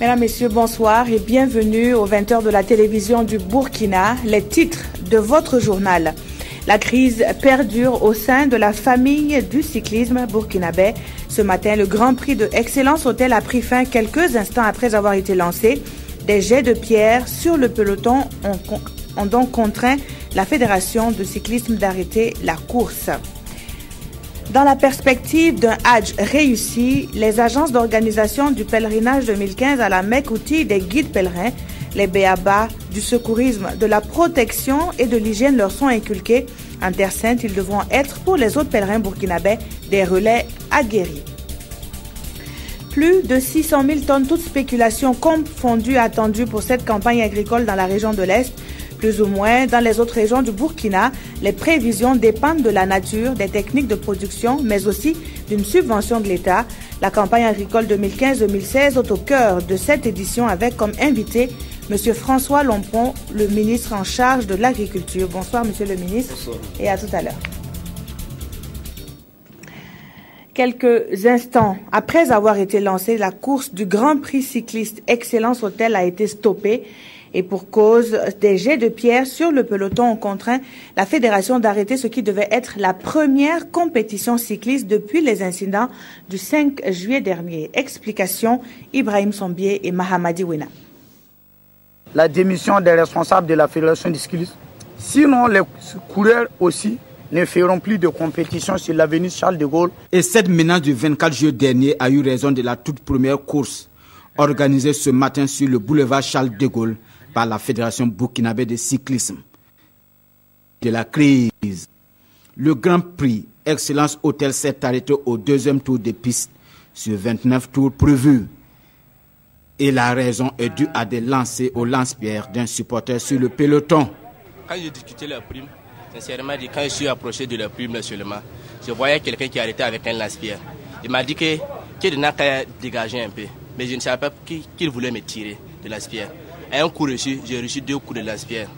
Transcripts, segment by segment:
Mesdames, Messieurs, bonsoir et bienvenue aux 20h de la télévision du Burkina. Les titres de votre journal. La crise perdure au sein de la famille du cyclisme burkinabé. Ce matin, le Grand Prix de Excellence Hôtel a pris fin quelques instants après avoir été lancé. Des jets de pierre sur le peloton ont donc contraint la Fédération de cyclisme d'arrêter la course. Dans la perspective d'un Hajj réussi, les agences d'organisation du pèlerinage 2015 à la Mecque outillent des guides pèlerins. Les b.a.-ba du secourisme, de la protection et de l'hygiène leur sont inculqués. En Terre Sainte, ils devront être pour les autres pèlerins burkinabés des relais aguerris. Plus de 600 000 tonnes, toutes spéculations confondues, attendues pour cette campagne agricole dans la région de l'Est. Plus ou moins dans les autres régions du Burkina, les prévisions dépendent de la nature, des techniques de production, mais aussi d'une subvention de l'État. La campagne agricole 2015-2016 est au cœur de cette édition avec comme invité M. François Lompon, le ministre en charge de l'agriculture. Bonsoir, M. le ministre. Bonsoir. Et à tout à l'heure. Quelques instants après avoir été lancée, la course du Grand Prix cycliste Excellence Hôtel a été stoppée. Et pour cause des jets de pierre sur le peloton ont contraint la fédération d'arrêter ce qui devait être la première compétition cycliste depuis les incidents du 5 juillet dernier. Explication, Ibrahim Sombier et Mahamadi Wena. La démission des responsables de la fédération du cyclisme. Sinon, les coureurs aussi ne feront plus de compétition sur l'avenue Charles de Gaulle. Et cette menace du 24 juillet dernier a eu raison de la toute première course organisée ce matin sur le boulevard Charles de Gaulle par la Fédération burkinabé de cyclisme. De la crise, le Grand Prix Excellence Hôtel s'est arrêté au deuxième tour de piste sur 29 tours prévus. Et la raison est due à des lancers au lance-pierre d'un supporter sur le peloton. Quand j'ai discuté la prime, sincèrement, quand je suis approché de la prime seulement, je voyais quelqu'un qui arrêtait avec un lance-pierre. Il m'a dit qu'il n'a qu'à dégager un peu, mais je ne savais pas qu'il voulait me tirer de lance-pierre. À un coup reçu, j'ai reçu 2 coups de lance-pierre,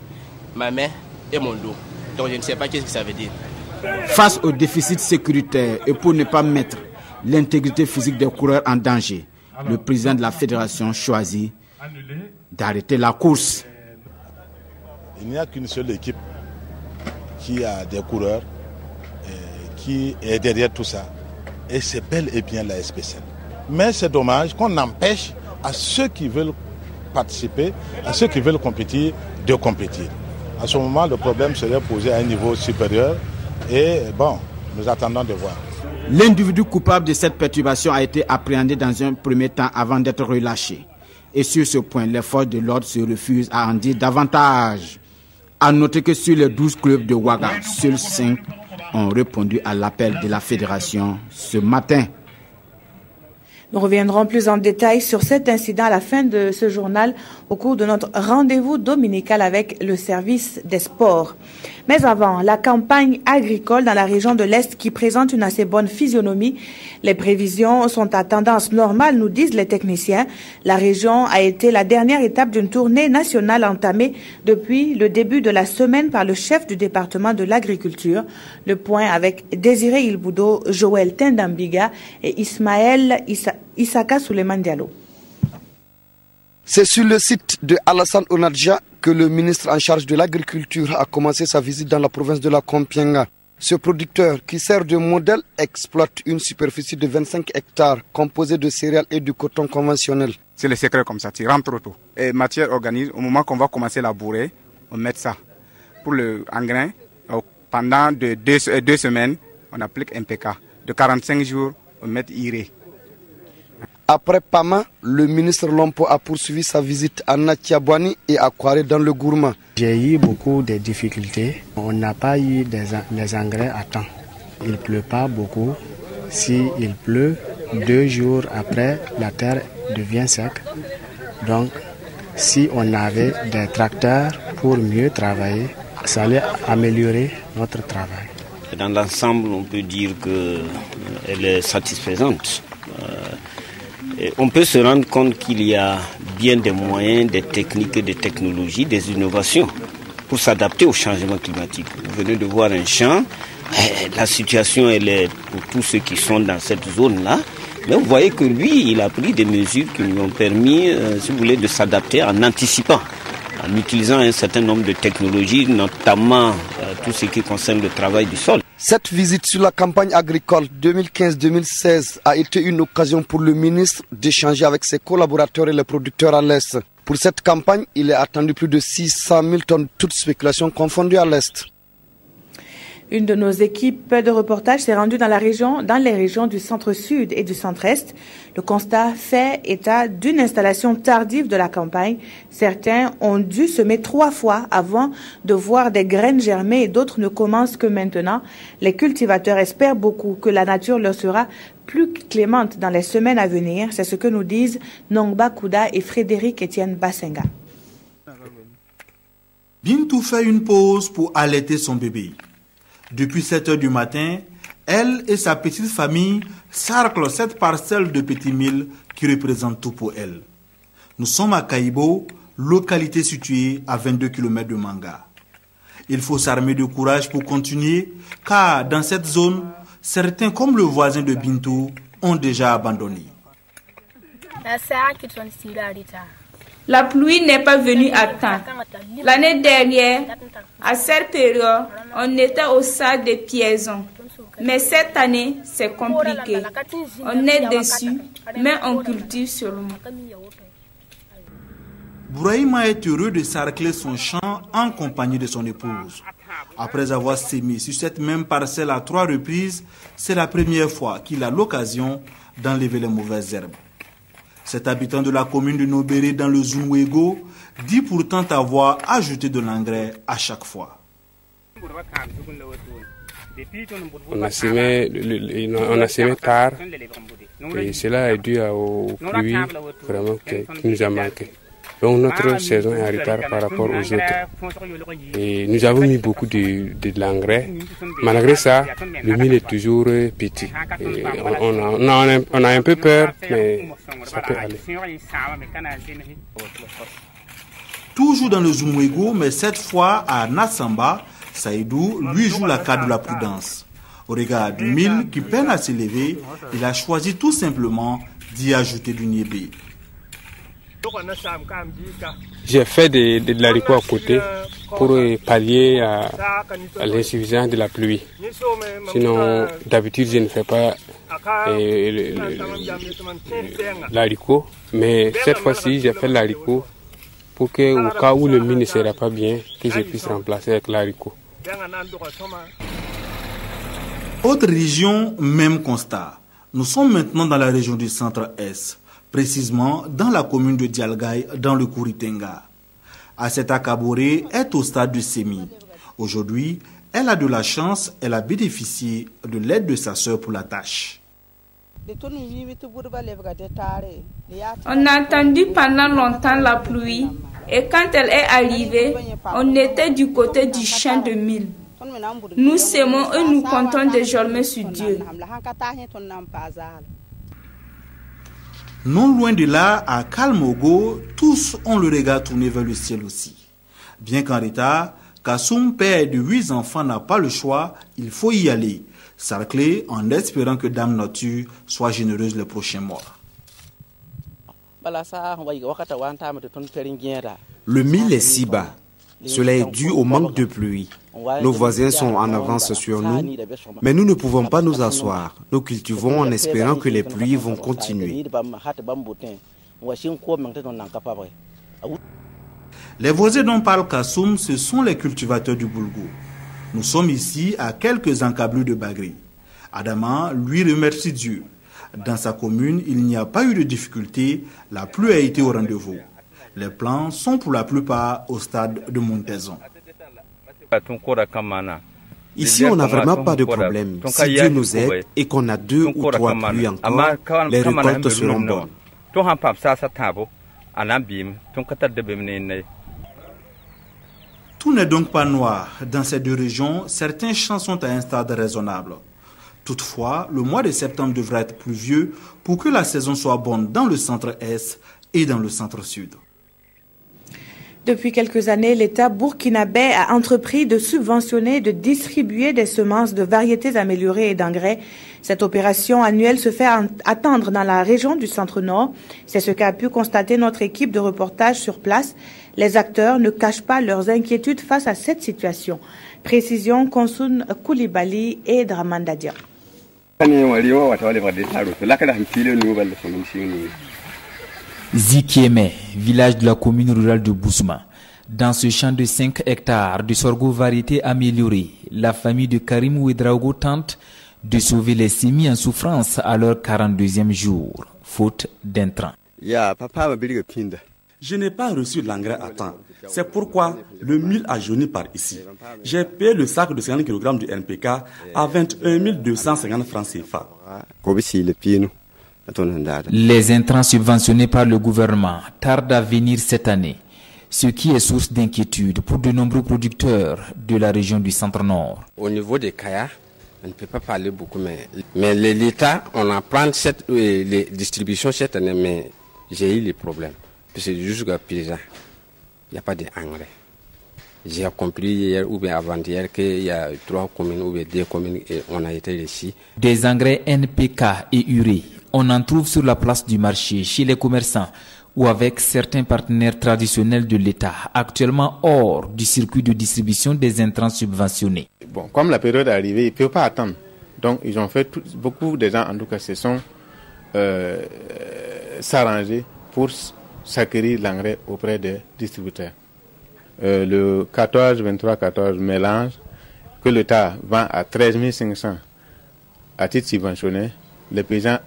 ma main et mon dos. Donc je ne sais pas ce que ça veut dire. Face au déficit sécuritaire et pour ne pas mettre l'intégrité physique des coureurs en danger, le président de la fédération choisit d'arrêter la course. Il n'y a qu'une seule équipe qui a des coureurs qui est derrière tout ça. Et c'est bel et bien la SPCN. Mais c'est dommage qu'on empêche à ceux qui veulent participer, à ceux qui veulent compétir, de compétir. À ce moment, le problème serait posé à un niveau supérieur et bon, nous attendons de voir. L'individu coupable de cette perturbation a été appréhendé dans un premier temps avant d'être relâché. Et sur ce point, les forces de l'ordre se refusent à en dire davantage. À noter que sur les 12 clubs de Ouaga, seuls 5 ont répondu à l'appel de la fédération ce matin. Nous reviendrons plus en détail sur cet incident à la fin de ce journal au cours de notre rendez-vous dominical avec le service des sports. Mais avant, la campagne agricole dans la région de l'Est qui présente une assez bonne physionomie. Les prévisions sont à tendance normale, nous disent les techniciens. La région a été la dernière étape d'une tournée nationale entamée depuis le début de la semaine par le chef du département de l'agriculture. Le point avec Désiré Ilboudo, Joël Tendambiga et Ismaël Issaka Souleymane Diallo. C'est sur le site de Alassane Onadja que le ministre en charge de l'agriculture a commencé sa visite dans la province de la Kompienga. Ce producteur, qui sert de modèle, exploite une superficie de 25 hectares composée de céréales et du coton conventionnel. C'est le secret comme ça, tu rentres trop tôt. Et matière organique, au moment qu'on va commencer à labourer, on met ça. Pour le engrais, pendant 2 semaines, on applique MPK. De 45 jours, on met IRE. Après Pama, le ministre Lompo a poursuivi sa visite à Natiabouani et à Kouaré dans le Gourma. J'ai eu beaucoup de difficultés. On n'a pas eu les engrais à temps. Il ne pleut pas beaucoup. S'il pleut, 2 jours après, la terre devient sec. Donc, si on avait des tracteurs pour mieux travailler, ça allait améliorer notre travail. Dans l'ensemble, on peut dire qu'elle est satisfaisante. Et on peut se rendre compte qu'il y a bien des moyens, des techniques, des technologies, des innovations pour s'adapter au changement climatique. Vous venez de voir un champ, la situation elle est pour tous ceux qui sont dans cette zone-là, Mais vous voyez que lui, il a pris des mesures qui lui ont permis, si vous voulez, de s'adapter en anticipant, en utilisant un certain nombre de technologies, notamment tout ce qui concerne le travail du sol. Cette visite sur la campagne agricole 2015-2016 a été une occasion pour le ministre d'échanger avec ses collaborateurs et les producteurs à l'Est. Pour cette campagne, il est attendu plus de 600 000 tonnes, toutes spéculations confondues à l'Est. Une de nos équipes de reportage s'est rendue dans les régions du centre-sud et du centre-est. Le constat fait état d'une installation tardive de la campagne. Certains ont dû semer 3 fois avant de voir des graines germer et d'autres ne commencent que maintenant. Les cultivateurs espèrent beaucoup que la nature leur sera plus clémente dans les semaines à venir. C'est ce que nous disent Nongba Kouda et Frédéric Etienne Bassenga. Bintou fait une pause pour allaiter son bébé. Depuis 7 heures du matin, elle et sa petite famille sarclent cette parcelle de petits milles qui représente tout pour elle. Nous sommes à Kaibo, localité située à 22 km de Manga. Il faut s'armer de courage pour continuer, car dans cette zone, certains comme le voisin de Bintou ont déjà abandonné. La pluie n'est pas venue à temps. L'année dernière, à cette période, on était au stade de piaison. Mais cette année, c'est compliqué. On est déçu, mais on cultive seulement. Bouraïma est heureux de sarcler son champ en compagnie de son épouse. Après avoir sémé sur cette même parcelle à 3 reprises, c'est la première fois qu'il a l'occasion d'enlever les mauvaises herbes. Cet habitant de la commune de Nobéré dans le Zumwego dit pourtant avoir ajouté de l'engrais à chaque fois. On a semé tard et cela est dû aux pluies vraiment qui nous a manqué. Donc notre saison est en retard par rapport aux autres. Et nous avons mis beaucoup de l'engrais. Malgré ça, le mil est toujours petit. Et on a un peu peur, mais ça peut aller. Toujours dans le Zumwego, mais cette fois à Nassamba, Saïdou lui joue la carte de la prudence. Au regard du mil qui peine à s'élever, il a choisi tout simplement d'y ajouter du niébé. J'ai fait de l'haricot à côté pour pallier à l'insuffisance de la pluie. Sinon, d'habitude, je ne fais pas l'haricot. Mais cette fois-ci, j'ai fait l'haricot pour qu'au cas où le mil ne sera pas bien, que je puisse remplacer avec l'haricot. Autre région, même constat. Nous sommes maintenant dans la région du centre-est. Précisément dans la commune de Dialgaï, dans le Kouritenga. Asseta Kaboré est au stade de sémi. Aujourd'hui, elle a de la chance, elle a bénéficié de l'aide de sa sœur pour la tâche. On a attendu pendant longtemps la pluie et quand elle est arrivée, on était du côté du champ de mil. Nous s'aimons et nous comptons désormais sur Dieu. Non loin de là, à Kalmogo, tous ont le regard tourné vers le ciel aussi. Bien qu'en retard, Kassoum, père de 8 enfants, n'a pas le choix, il faut y aller, sarcler en espérant que Dame Nature soit généreuse les prochains mois. Le mil est si bas. Cela est dû au manque de pluie. Nos voisins sont en avance sur nous, mais nous ne pouvons pas nous asseoir. Nous cultivons en espérant que les pluies vont continuer. Les voisins dont parle Kassoum, ce sont les cultivateurs du Boulgou. Nous sommes ici à quelques encablures de Bagri. Adama lui remercie Dieu. Dans sa commune, il n'y a pas eu de difficulté, la pluie a été au rendez-vous. Les plants sont pour la plupart au stade de montaison. Ici, on n'a vraiment pas de problème. Si Dieu nous aide et qu'on a 2 ou 3 pluies encore, les récoltes seront bonnes. Tout n'est donc pas noir. Dans ces 2 régions, certains champs sont à un stade raisonnable. Toutefois, le mois de septembre devra être pluvieux pour que la saison soit bonne dans le centre-est et dans le centre-sud. Depuis quelques années, l'État burkinabé a entrepris de subventionner et de distribuer des semences de variétés améliorées et d'engrais. Cette opération annuelle se fait attendre dans la région du Centre-Nord. C'est ce qu'a pu constater notre équipe de reportage sur place. Les acteurs ne cachent pas leurs inquiétudes face à cette situation. Précision, Konsun Koulibaly et Dramandadia. Zikieme, village de la commune rurale de Boussouma. Dans ce champ de 5 hectares de sorgho variété améliorée, la famille de Karim Ouedraogo tente de sauver les semis en souffrance à leur 42e jour, faute d'intrants. Je n'ai pas reçu l'engrais à temps. C'est pourquoi le mil a jauni par ici. J'ai payé le sac de 50 kg du NPK à 21 250 francs CFA. Les intrants subventionnés par le gouvernement tardent à venir cette année, ce qui est source d'inquiétude pour de nombreux producteurs de la région du Centre-Nord. Au niveau des Kaya, on ne peut pas parler beaucoup, mais l'État, on en prend les distributions cette année, mais j'ai eu les problèmes. Parce que jusqu'à présent, il n'y a pas d'engrais. J'ai compris hier ou bien avant-hier qu'il y a 3 communes ou bien 2 communes et on a été ici. Des engrais NPK et urée, on en trouve sur la place du marché, chez les commerçants ou avec certains partenaires traditionnels de l'État, actuellement hors du circuit de distribution des intrants subventionnés. Bon, comme la période est arrivée, ils ne peuvent pas attendre. Donc, ils ont fait beaucoup de gens, en tout cas, se sont s'arranger pour s'acquérir l'engrais auprès des distributeurs. Le 14-23-14 mélange que l'État vend à 13 500 à titre subventionné, les paysans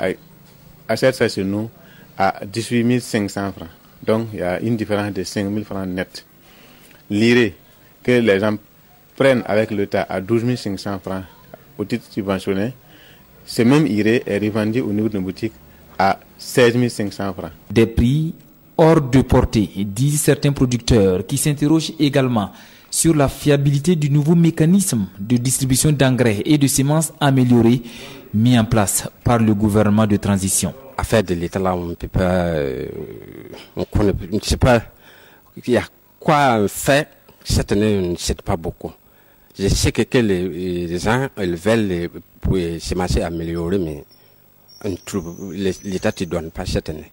achètent ça chez nous à 18 500 francs. Donc il y a une différence de 5 000 francs net. L'iré que les gens prennent avec l'État à 12 500 francs au titre subventionné, ce même iré est revendu au niveau de nos boutiques à 16 500 francs. Des prix hors de portée, disent certains producteurs qui s'interrogent également sur la fiabilité du nouveau mécanisme de distribution d'engrais et de semences améliorées mis en place par le gouvernement de transition. Affaire de l'État, là, on ne peut pas, on ne sait pas, il y a quoi faire cette année, on ne sait pas beaucoup. Je sais que les gens, ils veulent les semences améliorées, mais l'État ne te donne pas cette année.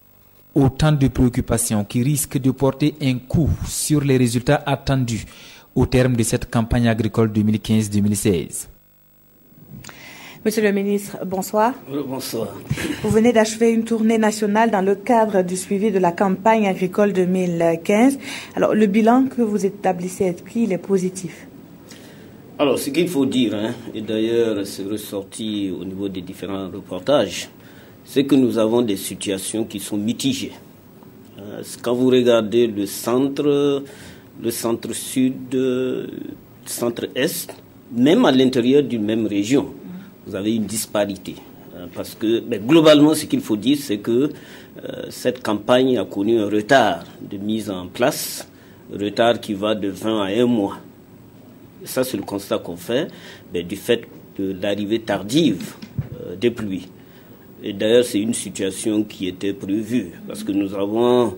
Autant de préoccupations qui risquent de porter un coup sur les résultats attendus au terme de cette campagne agricole 2015-2016. Monsieur le ministre, bonsoir. Bonsoir. Vous venez d'achever une tournée nationale dans le cadre du suivi de la campagne agricole 2015. Alors, le bilan que vous établissez, est-ce qu'il est positif? Alors, ce qu'il faut dire, et d'ailleurs c'est ressorti au niveau des différents reportages, c'est que nous avons des situations qui sont mitigées. Quand vous regardez le centre-sud, le centre-est, même à l'intérieur d'une même région, vous avez une disparité. Parce que globalement, ce qu'il faut dire, c'est que cette campagne a connu un retard de mise en place, un retard qui va de 20 à 1 mois. Et ça, c'est le constat qu'on fait du fait de l'arrivée tardive des pluies. Et d'ailleurs, c'est une situation qui était prévue, parce que nous avons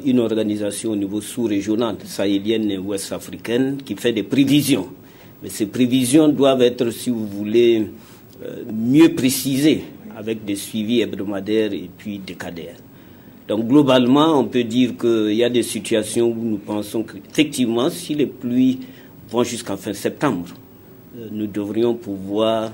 une organisation au niveau sous-régional, sahélienne et ouest-africaine, qui fait des prévisions. Mais ces prévisions doivent être, si vous voulez, mieux précisées, avec des suivis hebdomadaires et puis décadaires. Donc globalement, on peut dire qu'il y a des situations où nous pensons qu'effectivement, si les pluies vont jusqu'en fin septembre, nous devrions pouvoir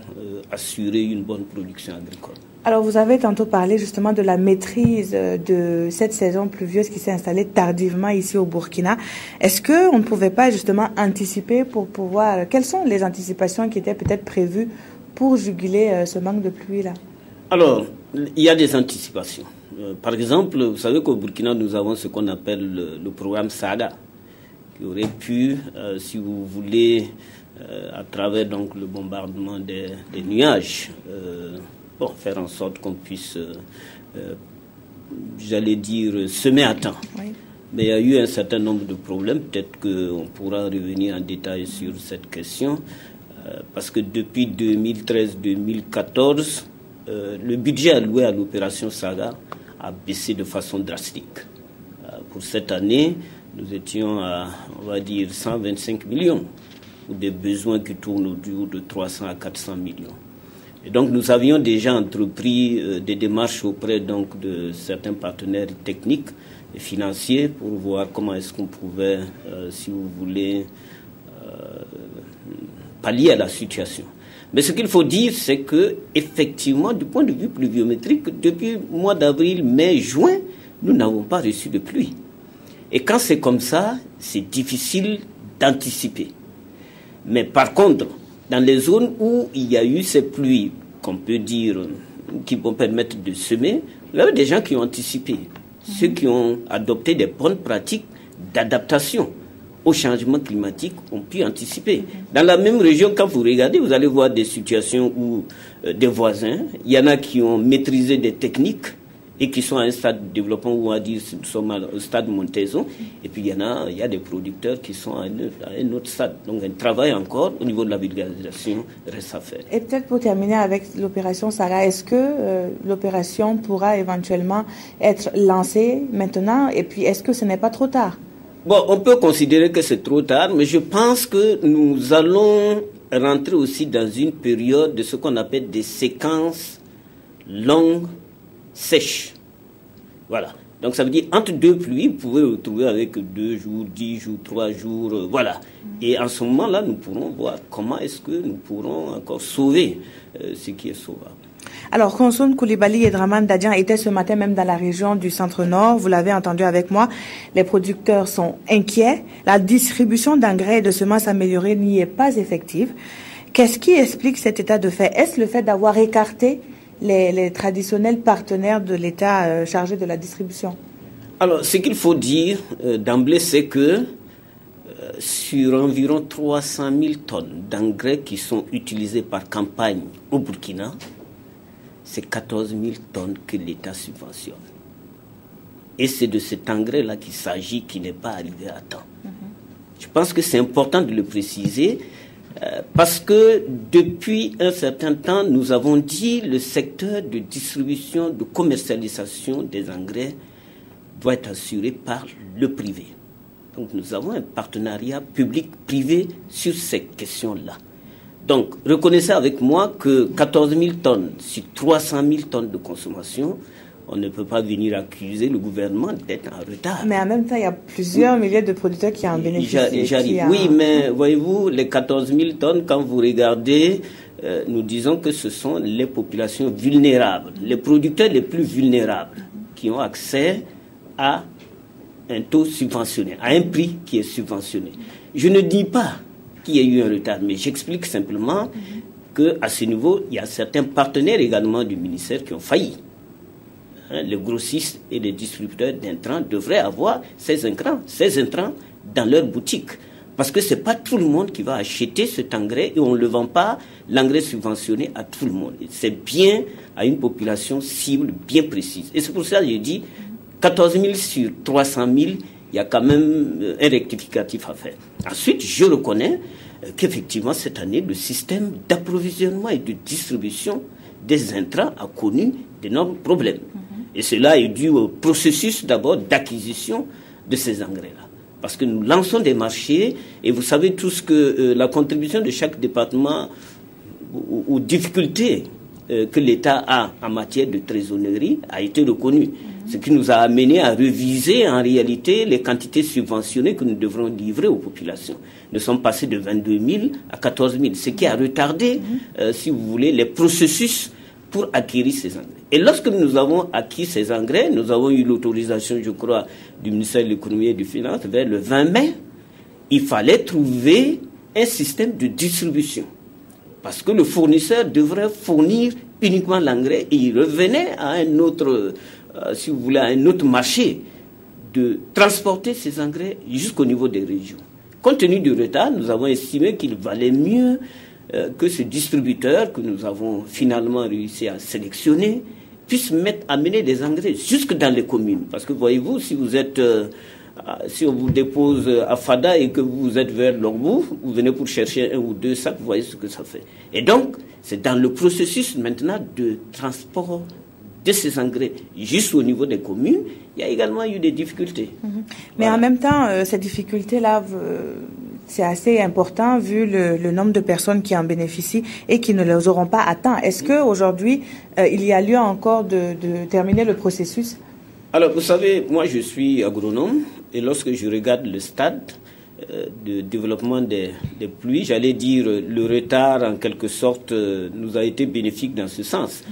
assurer une bonne production agricole. Alors, vous avez tantôt parlé justement de la maîtrise de cette saison pluvieuse qui s'est installée tardivement ici au Burkina. Est-ce qu'on ne pouvait pas justement anticiper pour pouvoir... Quelles sont les anticipations qui étaient peut-être prévues pour juguler ce manque de pluie-là? Alors, il y a des anticipations. Par exemple, vous savez qu'au Burkina, nous avons ce qu'on appelle le programme SADA, qui aurait pu, si vous voulez, à travers donc le bombardement des nuages, faire en sorte qu'on puisse, j'allais dire, semer à temps. Oui. Mais il y a eu un certain nombre de problèmes. Peut-être qu'on pourra revenir en détail sur cette question. Parce que depuis 2013-2014, le budget alloué à l'opération Saga a baissé de façon drastique. Pour cette année, nous étions à, on va dire, 125 millions, ou des besoins qui tournent autour de 300 à 400 millions. Et donc nous avions déjà entrepris des démarches auprès donc, de certains partenaires techniques et financiers pour voir comment est-ce qu'on pouvait, si vous voulez, pallier à la situation. Mais ce qu'il faut dire, c'est que effectivement, du point de vue pluviométrique, depuis le mois d'avril, mai, juin, nous n'avons pas reçu de pluie. Et quand c'est comme ça, c'est difficile d'anticiper. Mais par contre, dans les zones où il y a eu ces pluies, qu'on peut dire, qui vont permettre de semer, il y a des gens qui ont anticipé. Ceux qui ont adopté des bonnes pratiques d'adaptation au changement climatique ont pu anticiper. Dans la même région, quand vous regardez, vous allez voir des situations où des voisins, il y en a qui ont maîtrisé des techniques et qui sont à un stade de développement où on va dire nous sommes au stade montaison, et puis il y a des producteurs qui sont à un autre stade. Donc un travail encore au niveau de la vulgarisation reste à faire. Et peut-être pour terminer avec l'opération Sarah, est-ce que l'opération pourra éventuellement être lancée maintenant, et puis est-ce que ce n'est pas trop tard? Bon, on peut considérer que c'est trop tard, mais je pense que nous allons rentrer aussi dans une période de ce qu'on appelle des séquences longues, sèches. Voilà. Donc ça veut dire entre deux pluies, vous pouvez vous retrouver avec 2 jours, 10 jours, 3 jours, voilà. Et en ce moment-là, nous pourrons voir comment est-ce que nous pourrons encore sauver ce qui est sauvable. Alors, Konsoun Koulibaly et Draman Dadian étaient ce matin même dans la région du Centre-Nord. Vous l'avez entendu avec moi. Les producteurs sont inquiets. La distribution d'engrais et de semences améliorées n'y est pas effective. Qu'est-ce qui explique cet état de fait? Est-ce le fait d'avoir écarté les traditionnels partenaires de l'État chargés de la distribution? Alors, ce qu'il faut dire d'emblée, c'est que sur environ 300 000 tonnes d'engrais qui sont utilisés par campagne au Burkina, c'est 14 000 tonnes que l'État subventionne. Et c'est de cet engrais-là qu'il s'agit, qui n'est pas arrivé à temps. Je pense que c'est important de le préciser, parce que depuis un certain temps, nous avons dit que le secteur de distribution, de commercialisation des engrais doit être assuré par le privé. Donc nous avons un partenariat public-privé sur ces questions-là. Donc, reconnaissez avec moi que 14 000 tonnes sur 300 000 tonnes de consommation, on ne peut pas venir accuser le gouvernement d'être en retard. Mais en même temps, il y a plusieurs milliers de producteurs qui en bénéficient. Oui, mais voyez-vous, les 14 000 tonnes, quand vous regardez, nous disons que ce sont les populations vulnérables, les producteurs les plus vulnérables qui ont accès à un taux subventionné, à un prix qui est subventionné. Je ne dis pas qu'il y a eu un retard, mais j'explique simplement qu'à ce niveau, il y a certains partenaires également du ministère qui ont failli. Les grossistes et les distributeurs d'intrants devraient avoir ces intrants dans leur boutique. Parce que ce n'est pas tout le monde qui va acheter cet engrais et on ne le vend pas, l'engrais subventionné, à tout le monde. C'est bien à une population cible bien précise. Et c'est pour ça que j'ai dit 14 000 sur 300 000, il y a quand même un rectificatif à faire. Ensuite, je reconnais qu'effectivement, cette année, le système d'approvisionnement et de distribution des intrants a connu d'énormes problèmes. Et cela est dû au processus d'abord d'acquisition de ces engrais-là. Parce que nous lançons des marchés et vous savez tous que la contribution de chaque département aux difficultés que l'État a en matière de trésorerie a été reconnue. Ce qui nous a amené à reviser en réalité les quantités subventionnées que nous devrons livrer aux populations. Nous sommes passés de 22 000 à 14 000, ce qui a retardé, si vous voulez, les processus pour acquérir ces engrais. Et lorsque nous avons acquis ces engrais, nous avons eu l'autorisation, je crois, du ministère de l'Économie et des Finances vers le 20 mai, il fallait trouver un système de distribution. Parce que le fournisseur devrait fournir uniquement l'engrais et il revenait à un autre, si vous voulez, à un autre marché de transporter ces engrais jusqu'au niveau des régions. Compte tenu du retard, nous avons estimé qu'il valait mieux que ce distributeur que nous avons finalement réussi à sélectionner puisse amener des engrais jusque dans les communes. Parce que voyez-vous, si vous êtes, si on vous dépose à Fada et que vous êtes vers Longbourg, vous venez pour chercher 1 ou 2 sacs, vous voyez ce que ça fait. Et donc, c'est dans le processus maintenant de transport de ces engrais juste au niveau des communes, il y a également eu des difficultés. Mais en même temps, ces difficultés-là, c'est assez important vu le nombre de personnes qui en bénéficient et qui ne les auront pas atteints. Est-ce qu'aujourd'hui, il y a lieu encore de terminer le processus? Alors, vous savez, moi je suis agronome et lorsque je regarde le stade de développement des pluies, j'allais dire le retard en quelque sorte nous a été bénéfique dans ce sens.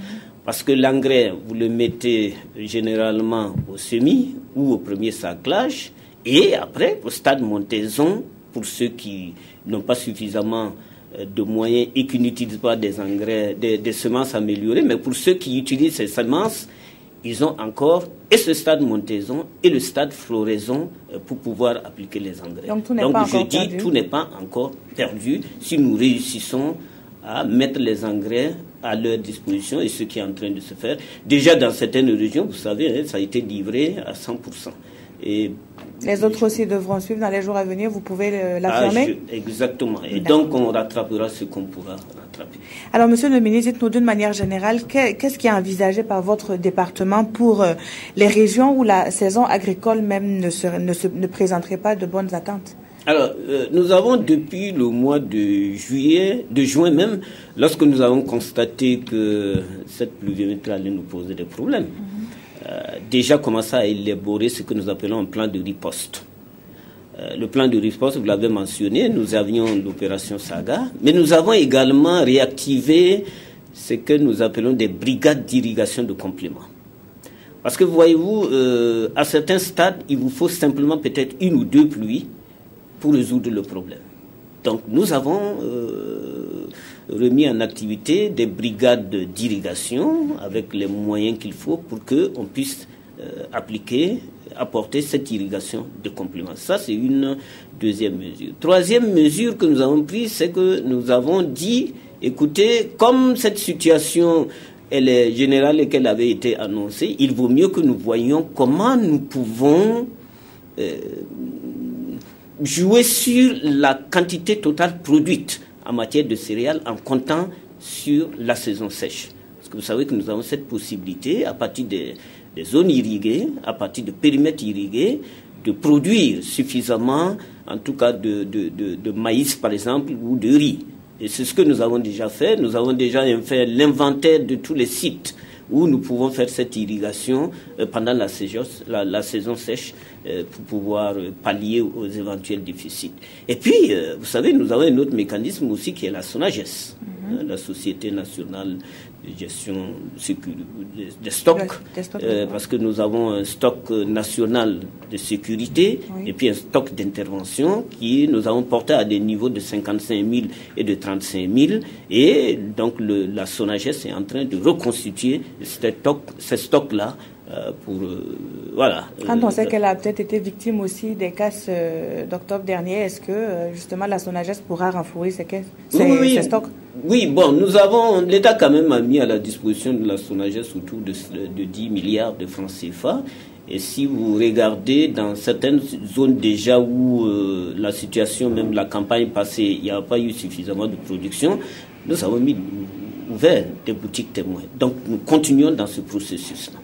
Parce que l'engrais, vous le mettez généralement au semis ou au premier saclage et après au stade montaison pour ceux qui n'ont pas suffisamment de moyens et qui n'utilisent pas des engrais, des semences améliorées, mais pour ceux qui utilisent ces semences, ils ont encore et ce stade montaison et le stade floraison pour pouvoir appliquer les engrais. Donc tout n'est pas encore perdu si nous réussissons à mettre les engrais à leur disposition et ce qui est en train de se faire. Déjà dans certaines régions, vous savez, ça a été livré à 100%. Et les autres aussi devront suivre dans les jours à venir, vous pouvez l'affirmer? Exactement. Et donc on rattrapera ce qu'on pourra rattraper. Alors monsieur le ministre, dites-nous d'une manière générale, qu'est-ce qui est envisagé par votre département pour les régions où la saison agricole même ne présenterait pas de bonnes attentes? Alors, nous avons depuis le mois de juin même, lorsque nous avons constaté que cette pluviométrie allait nous poser des problèmes, déjà commencé à élaborer ce que nous appelons un plan de riposte. Le plan de riposte, vous l'avez mentionné, nous avions l'opération Saga, mais nous avons également réactivé ce que nous appelons des brigades d'irrigation de complément. Parce que voyez-vous, à certains stades, il vous faut simplement peut-être une ou deux pluies pour résoudre le problème. Donc nous avons remis en activité des brigades d'irrigation avec les moyens qu'il faut pour qu'on puisse apporter cette irrigation de complément. Ça, c'est une deuxième mesure. Troisième mesure que nous avons prise, c'est que nous avons dit, écoutez, comme cette situation elle est générale et qu'elle avait été annoncée, il vaut mieux que nous voyions comment nous pouvons jouer sur la quantité totale produite en matière de céréales en comptant sur la saison sèche. Parce que vous savez que nous avons cette possibilité, à partir des zones irriguées, à partir de périmètres irrigués, de produire suffisamment, en tout cas de maïs par exemple, ou de riz. Et c'est ce que nous avons déjà fait. Nous avons déjà fait l'inventaire de tous les sites où nous pouvons faire cette irrigation pendant la saison sèche pour pouvoir pallier aux éventuels déficits. Et puis, vous savez, nous avons un autre mécanisme aussi qui est la SONAGES, la Société nationale de gestion des stocks, parce que nous avons un stock national de sécurité et puis un stock d'intervention qui nous avons porté à des niveaux de 55 000 et de 35 000 et donc la SONAGES est en train de reconstituer ces stocks-là pour voilà. Quand on sait qu'elle a peut-être été victime aussi des casses d'octobre dernier, est-ce que justement la SONAGES pourra renflouer ces stocks? Oui, bon, l'État quand même a mis à la disposition de la SONAGES autour de 10 milliards de francs CFA. Et si vous regardez dans certaines zones déjà où la situation, même la campagne passée, il n'y a pas eu suffisamment de production, nous avons ouvert des boutiques témoins. Donc nous continuons dans ce processus-là.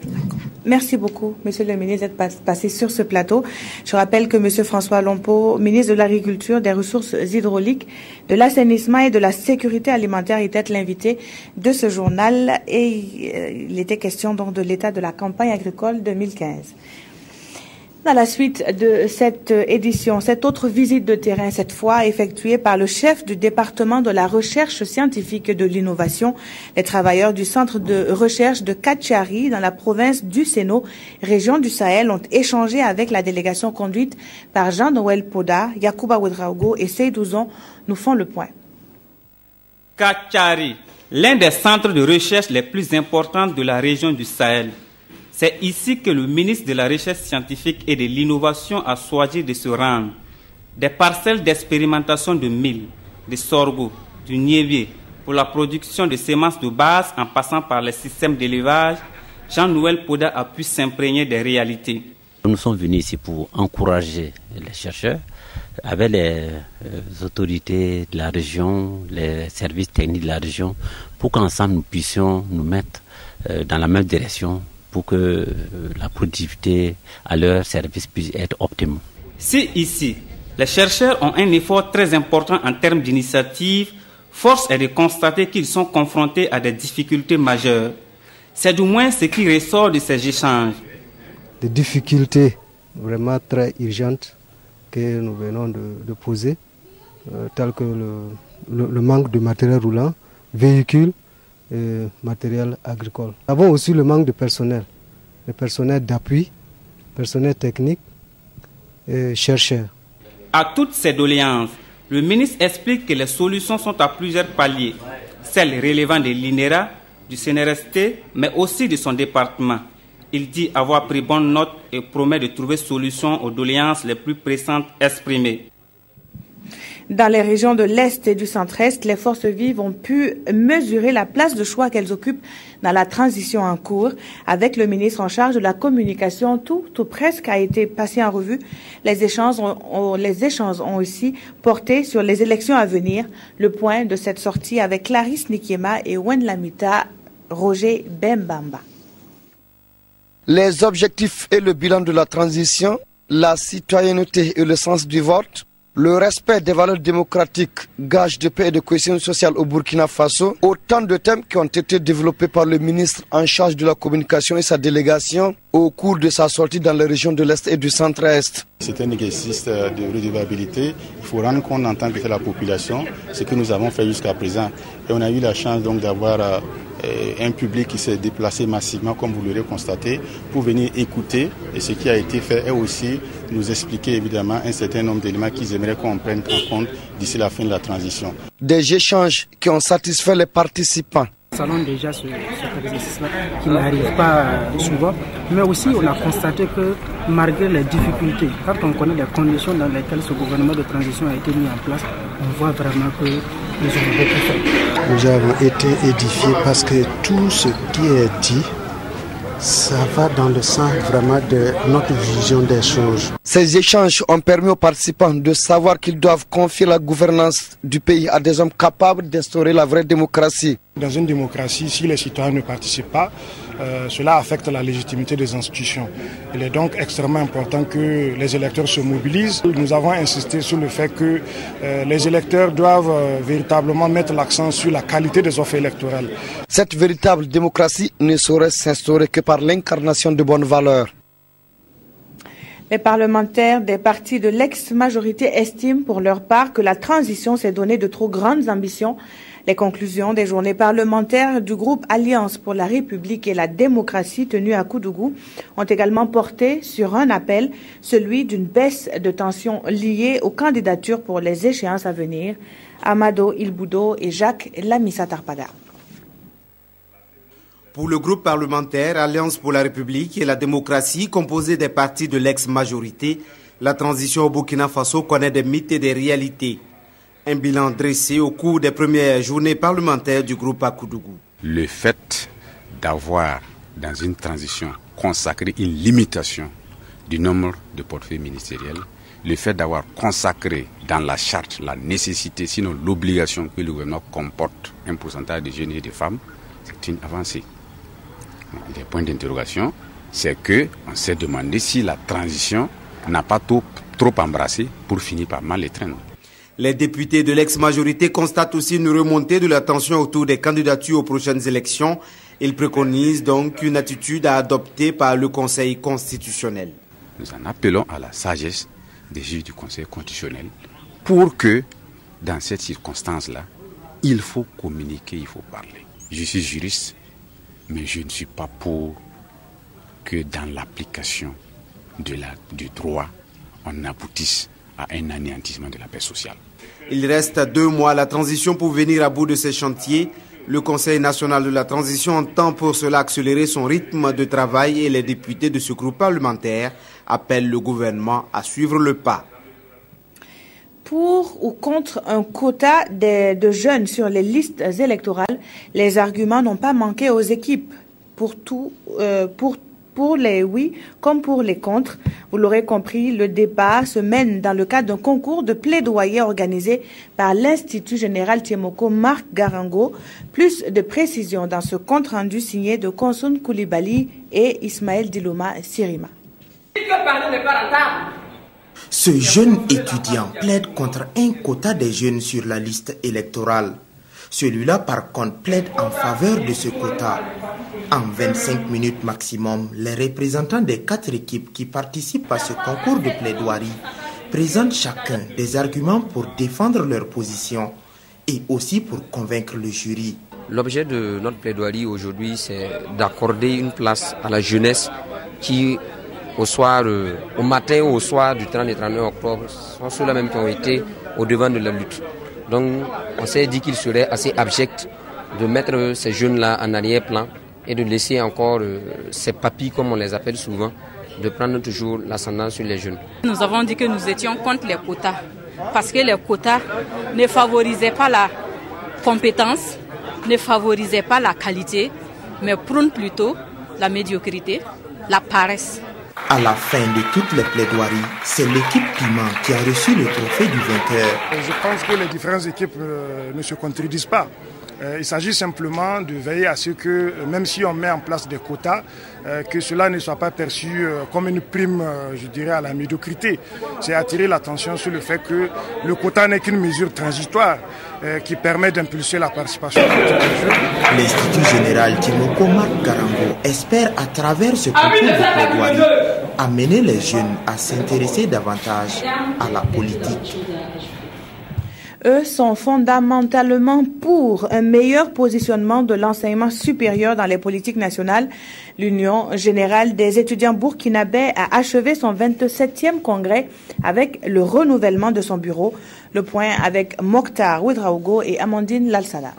Merci beaucoup, Monsieur le ministre, d'être passé sur ce plateau. Je rappelle que Monsieur François Lompo, ministre de l'Agriculture, des Ressources hydrauliques, de l'Assainissement et de la Sécurité alimentaire, était l'invité de ce journal et il était question donc de l'état de la campagne agricole 2015. Dans la suite de cette édition, cette autre visite de terrain, cette fois effectuée par le chef du département de la recherche scientifique et de l'innovation, les travailleurs du centre de recherche de Katchari dans la province du Séno, région du Sahel, ont échangé avec la délégation conduite par Jean-Noël Poda, Yacouba Ouedraogo et Seydouzon, nous font le point. Katchari, l'un des centres de recherche les plus importants de la région du Sahel. C'est ici que le ministre de la Recherche scientifique et de l'innovation a choisi de se rendre. Des parcelles d'expérimentation de mil, de sorgho, du niébier pour la production de semences de base en passant par les systèmes d'élevage, Jean-Noël Poda a pu s'imprégner des réalités. Nous sommes venus ici pour encourager les chercheurs avec les autorités de la région, les services techniques de la région, pour qu'ensemble nous puissions nous mettre dans la même direction pour que la productivité à leur service puisse être optimum. Si ici, les chercheurs ont un effort très important en termes d'initiative, force est de constater qu'ils sont confrontés à des difficultés majeures. C'est du moins ce qui ressort de ces échanges. Des difficultés vraiment très urgentes que nous venons de poser, telles que le manque de matériel roulant, véhicules et matériel agricole. Nous avons aussi le manque de personnel, le personnel d'appui, personnel technique et chercheurs. À toutes ces doléances, le ministre explique que les solutions sont à plusieurs paliers, celles relevant de l'INERA, du CNRST, mais aussi de son département. Il dit avoir pris bonne note et promet de trouver solution aux doléances les plus pressantes exprimées. Dans les régions de l'Est et du Centre-Est, les forces vives ont pu mesurer la place de choix qu'elles occupent dans la transition en cours. Avec le ministre en charge de la communication, tout presque a été passé en revue. Les échanges ont aussi porté sur les élections à venir. Le point de cette sortie avec Clarisse Nikiema et Wenlamita Roger Bembamba. Les objectifs et le bilan de la transition, la citoyenneté et le sens du vote, le respect des valeurs démocratiques, gage de paix et de cohésion sociale au Burkina Faso, autant de thèmes qui ont été développés par le ministre en charge de la communication et sa délégation au cours de sa sortie dans les régions de l'Est et du Centre-Est. C'est un exercice de redevabilité. Il faut rendre compte en tant que la population ce que nous avons fait jusqu'à présent. Et on a eu la chance donc d'avoir un public qui s'est déplacé massivement, comme vous l'aurez constaté, pour venir écouter ce qui a été fait et aussi nous expliquer évidemment un certain nombre d'éléments qu'ils aimeraient qu'on prenne en compte d'ici la fin de la transition. Des échanges qui ont satisfait les participants. Nous allons déjà sur cet exercice-là qui n'arrive pas souvent, mais aussi on a constaté que malgré les difficultés, quand on connaît les conditions dans lesquelles ce gouvernement de transition a été mis en place, on voit vraiment que nous avons beaucoup fait. Nous avons été édifiés parce que tout ce qui est dit, ça va dans le sens vraiment de notre vision des choses. Ces échanges ont permis aux participants de savoir qu'ils doivent confier la gouvernance du pays à des hommes capables d'instaurer la vraie démocratie. Dans une démocratie, si les citoyens ne participent pas, cela affecte la légitimité des institutions. Il est donc extrêmement important que les électeurs se mobilisent. Nous avons insisté sur le fait que les électeurs doivent véritablement mettre l'accent sur la qualité des offres électorales. Cette véritable démocratie ne saurait s'instaurer que par l'incarnation de bonnes valeurs. Les parlementaires des partis de l'ex-majorité estiment pour leur part que la transition s'est donnée de trop grandes ambitions. Les conclusions des journées parlementaires du groupe Alliance pour la République et la démocratie tenues à Koudougou ont également porté sur un appel, celui d'une baisse de tension liée aux candidatures pour les échéances à venir. Amado Ilboudo et Jacques Lamissa Tarpaga. Pour le groupe parlementaire Alliance pour la République et la démocratie, composé des partis de l'ex-majorité, la transition au Burkina Faso connaît des mythes et des réalités. Un bilan dressé au cours des premières journées parlementaires du groupe à Koudougou. Le fait d'avoir, dans une transition, consacré une limitation du nombre de portefeuilles ministériels, le fait d'avoir consacré dans la charte la nécessité, sinon l'obligation que le gouvernement comporte un pourcentage de jeunes et de femmes, c'est une avancée. Les points d'interrogation, c'est qu'on s'est demandé si la transition n'a pas trop embrassé pour finir par mal étreindre. Les députés de l'ex-majorité constatent aussi une remontée de la tension autour des candidatures aux prochaines élections. Ils préconisent donc une attitude à adopter par le Conseil constitutionnel. Nous en appelons à la sagesse des juges du Conseil constitutionnel pour que, dans cette circonstance-là, il faut communiquer, il faut parler. Je suis juriste, mais je ne suis pas pour que dans l'application du droit, on aboutisse à un anéantissement de la paix sociale. Il reste 2 mois à la transition pour venir à bout de ces chantiers. Le Conseil national de la transition entend pour cela accélérer son rythme de travail et les députés de ce groupe parlementaire appellent le gouvernement à suivre le pas. Pour ou contre un quota de jeunes sur les listes électorales, les arguments n'ont pas manqué aux équipes. Pour pour les oui comme pour les contre. Vous l'aurez compris, le débat se mène dans le cadre d'un concours de plaidoyer organisé par l'Institut général Tiemoko Marc Garango. Plus de précisions dans ce compte-rendu signé de Konsun Koulibaly et Ismaël Dilouma Sirima. Ce jeune étudiant plaide contre un quota des jeunes sur la liste électorale. Celui-là, par contre, plaide en faveur de ce quota. En 25 minutes maximum, les représentants des 4 équipes qui participent à ce concours de plaidoirie présentent chacun des arguments pour défendre leur position et aussi pour convaincre le jury. L'objet de notre plaidoirie aujourd'hui, c'est d'accorder une place à la jeunesse qui, au matin ou au soir du 30 et 31 octobre, sont ceux-là même qui ont été au devant de la lutte. Donc, on s'est dit qu'il serait assez abject de mettre ces jeunes-là en arrière-plan et de laisser encore ces papis, comme on les appelle souvent, de prendre toujours l'ascendant sur les jeunes. Nous avons dit que nous étions contre les quotas, parce que les quotas ne favorisaient pas la compétence, ne favorisaient pas la qualité, mais prônent plutôt la médiocrité, la paresse. À la fin de toutes les plaidoiries, c'est l'équipe Piment qui a reçu le trophée du vainqueur. Je pense que les différentes équipes ne se contredisent pas. Il s'agit simplement de veiller à ce que, même si on met en place des quotas, que cela ne soit pas perçu comme une prime, je dirais, à la médiocrité. C'est attirer l'attention sur le fait que le quota n'est qu'une mesure transitoire qui permet d'impulser la participation. L'Institut général Tiemoko Marc Garango espère, à travers ce concours de plaidoirie, amener les jeunes à s'intéresser davantage à la politique. Eux sont fondamentalement pour un meilleur positionnement de l'enseignement supérieur dans les politiques nationales. L'Union générale des étudiants burkinabés a achevé son 27e congrès avec le renouvellement de son bureau. Le point avec Mokhtar Ouedraogo et Amandine Lalsala.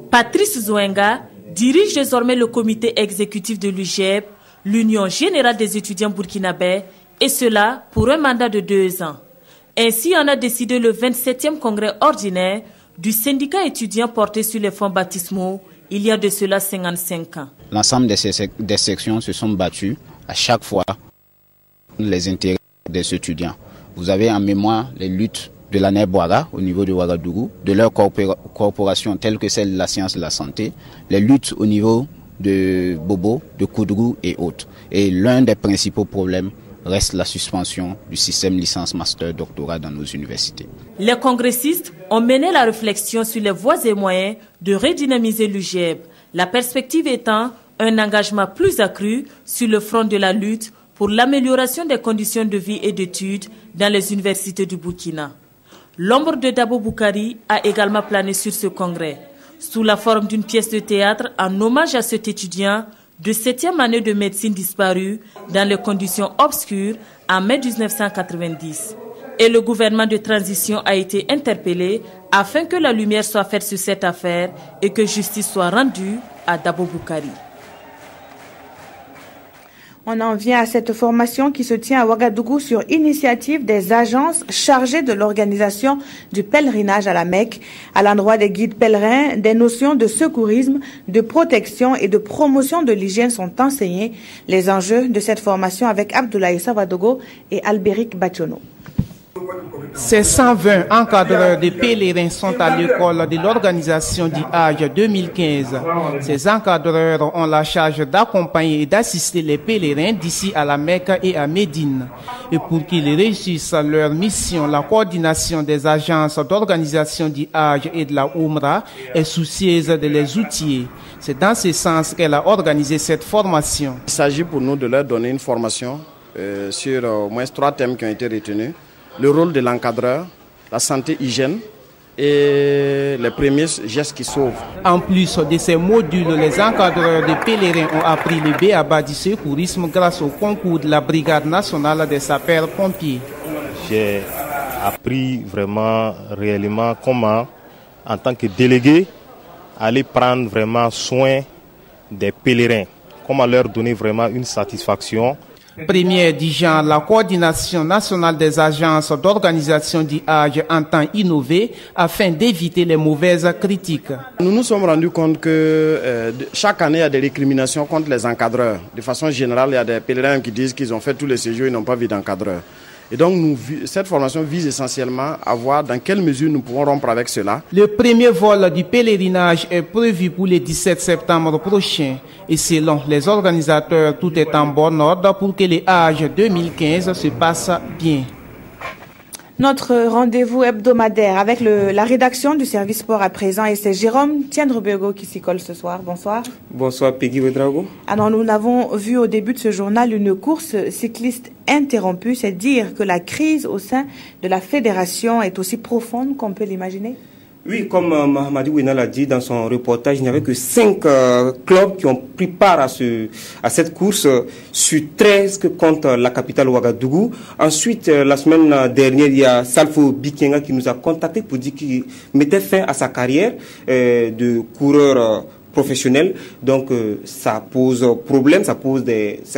Patrice Zouenga dirige désormais le comité exécutif de l'UGEB, l'Union générale des étudiants burkinabés, et cela pour un mandat de 2 ans. Ainsi, on a décidé le 27e congrès ordinaire du syndicat étudiant porté sur les fonds baptismaux il y a de cela 55 ans. L'ensemble des sections se sont battues à chaque fois les intérêts des étudiants. Vous avez en mémoire les luttes de la Nebouara au niveau de Ouagadougou, de leurs corporations telles que celle de la science et de la santé, les luttes au niveau de Bobo, de Koudrou et autres. Et l'un des principaux problèmes reste la suspension du système licence, master, doctorat dans nos universités. Les congressistes ont mené la réflexion sur les voies et moyens de redynamiser l'UGEB, la perspective étant un engagement plus accru sur le front de la lutte pour l'amélioration des conditions de vie et d'études dans les universités du Burkina. L'ombre de Dabo Boukari a également plané sur ce congrès, sous la forme d'une pièce de théâtre en hommage à cet étudiant de 7e année de médecine disparu dans les conditions obscures en mai 1990. Et le gouvernement de transition a été interpellé afin que la lumière soit faite sur cette affaire et que justice soit rendue à Dabo Boukari. On en vient à cette formation qui se tient à Ouagadougou sur initiative des agences chargées de l'organisation du pèlerinage à la Mecque. À l'endroit des guides pèlerins, des notions de secourisme, de protection et de promotion de l'hygiène sont enseignées. Les enjeux de cette formation avec Abdoulaye Savadogo et Albéric Bationo. Ces 120 encadreurs de pèlerins sont à l'école de l'organisation du Hajj 2015. Ces encadreurs ont la charge d'accompagner et d'assister les pèlerins d'ici à la Mecque et à Médine. Et pour qu'ils réussissent leur mission, la coordination des agences d'organisation du Hajj et de la Oumra est soucieuse de les outiller. C'est dans ce sens qu'elle a organisé cette formation. Il s'agit pour nous de leur donner une formation sur au moins 3 thèmes qui ont été retenus. Le rôle de l'encadreur, la santé, hygiène et les premiers gestes qui sauvent. En plus de ces modules, les encadreurs de pèlerins ont appris le B.A.B.A. du secourisme grâce au concours de la Brigade nationale des sapeurs-pompiers. J'ai appris vraiment, réellement comment, en tant que délégué, aller prendre vraiment soin des pèlerins, comment leur donner vraiment une satisfaction. Première du genre, la coordination nationale des agences d'organisation du Hajj entend innover afin d'éviter les mauvaises critiques. Nous nous sommes rendus compte que chaque année, il y a des récriminations contre les encadreurs. De façon générale, il y a des pèlerins qui disent qu'ils ont fait tous les séjours, ils n'ont pas vu d'encadreur. Et donc, cette formation vise essentiellement à voir dans quelle mesure nous pouvons rompre avec cela. Le premier vol du pèlerinage est prévu pour le 17 septembre prochain. Et selon les organisateurs, tout est en bon ordre pour que le Hajj 2015 se passe bien. Notre rendez-vous hebdomadaire avec la rédaction du service sport à présent, et c'est Jérôme Tiendrebego qui s'y colle ce soir. Bonsoir. Bonsoir Peggy Ouedraogo. Alors nous avons vu au début de ce journal une course cycliste interrompue. C'est dire que la crise au sein de la fédération est aussi profonde qu'on peut l'imaginer. Oui, comme Mahamadou Ouena l'a dit dans son reportage, il n'y avait que 5 clubs qui ont pris part à cette course sur 13 que compte la capitale Ouagadougou. Ensuite, la semaine dernière, il y a Salfo Bikenga qui nous a contacté pour dire qu'il mettait fin à sa carrière de coureur professionnel. Donc ça pose problème, ça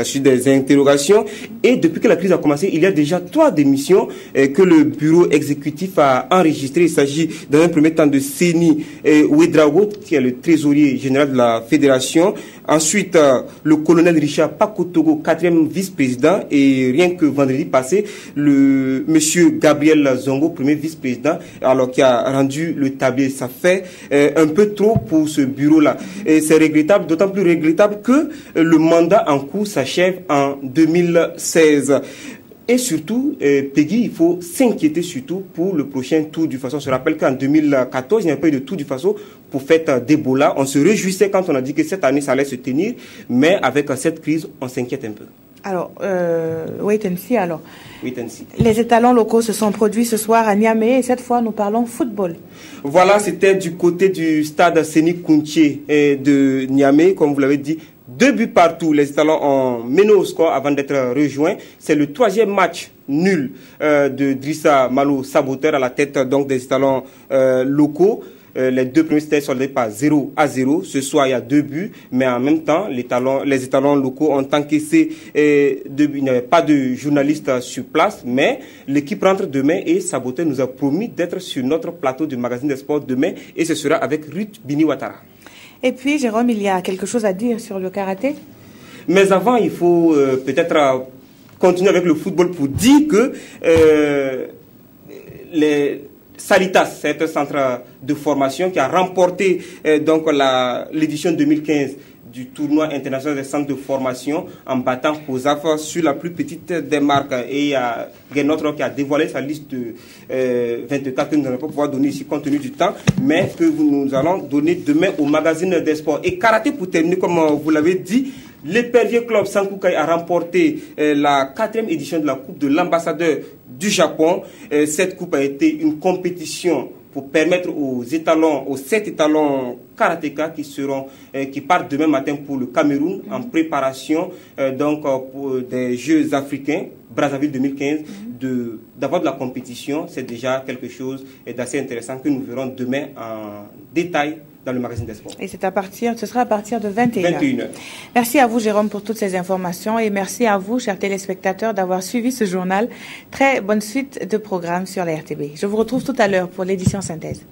suscite des interrogations. Et depuis que la crise a commencé, il y a déjà 3 démissions que le bureau exécutif a enregistrées. Il s'agit dans un premier temps de Seni Ouedraogo, qui est le trésorier général de la fédération. Ensuite, le colonel Richard Pakotogo, 4e vice-président. Et rien que vendredi passé, le monsieur Gabriel Zongo, premier vice-président, alors qui a rendu le tablier. Ça fait un peu trop pour ce bureau-là. Et c'est regrettable, d'autant plus regrettable que le mandat en cours s'achève en 2016. Et surtout, Peggy, il faut s'inquiéter surtout pour le prochain Tour du Faso. On se rappelle qu'en 2014, il n'y avait pas eu de Tour du Faso pour fête d'Ebola. On se réjouissait quand on a dit que cette année, ça allait se tenir. Mais avec cette crise, on s'inquiète un peu. Alors, wait and see alors. Wait and see. Les étalons locaux se sont produits ce soir à Niamey et cette fois, nous parlons football. Voilà, c'était du côté du stade Séni Kounché de Niamey, comme vous l'avez dit. 2 buts partout, les étalons ont mené au score avant d'être rejoints. C'est le 3e match nul de Drissa Malo Saboteur à la tête donc des étalons locaux. Les 2 premiers étaient soldés par 0-0. Ce soir, il y a 2 buts, mais en même temps, les étalons locaux ont encaissé 2 buts. Il n'y avait pas de journalistes sur place, mais l'équipe rentre demain et Saboteur nous a promis d'être sur notre plateau du magazine des sports demain et ce sera avec Ruth Bini Ouattara. Et puis, Jérôme, il y a quelque chose à dire sur le karaté? Mais avant, il faut peut-être continuer avec le football pour dire que les Salitas, c'est un centre de formation qui a remporté donc l'édition 2015 du tournoi international des centres de formation en battant COSAF sur la plus petite des marques. Et il y a Guénotre qui a dévoilé sa liste de 24 que nous n'allons pas pouvoir donner ici compte tenu du temps, mais que nous allons donner demain au magazine des sports. Et karaté, pour terminer, comme vous l'avez dit, l'Épervier Club Sankukai a remporté la 4e édition de la Coupe de l'ambassadeur du Japon. Cette coupe a été une compétition pour permettre aux 7 étalons karatéka qui partent demain matin pour le Cameroun en préparation pour des Jeux africains Brazzaville 2015 d'avoir de la compétition. C'est déjà quelque chose d'assez intéressant que nous verrons demain en détail dans le magazine des sports. Et ce sera à partir de 21h. Merci à vous, Jérôme, pour toutes ces informations et merci à vous, chers téléspectateurs, d'avoir suivi ce journal. Très bonne suite de programmes sur la RTB. Je vous retrouve tout à l'heure pour l'édition synthèse.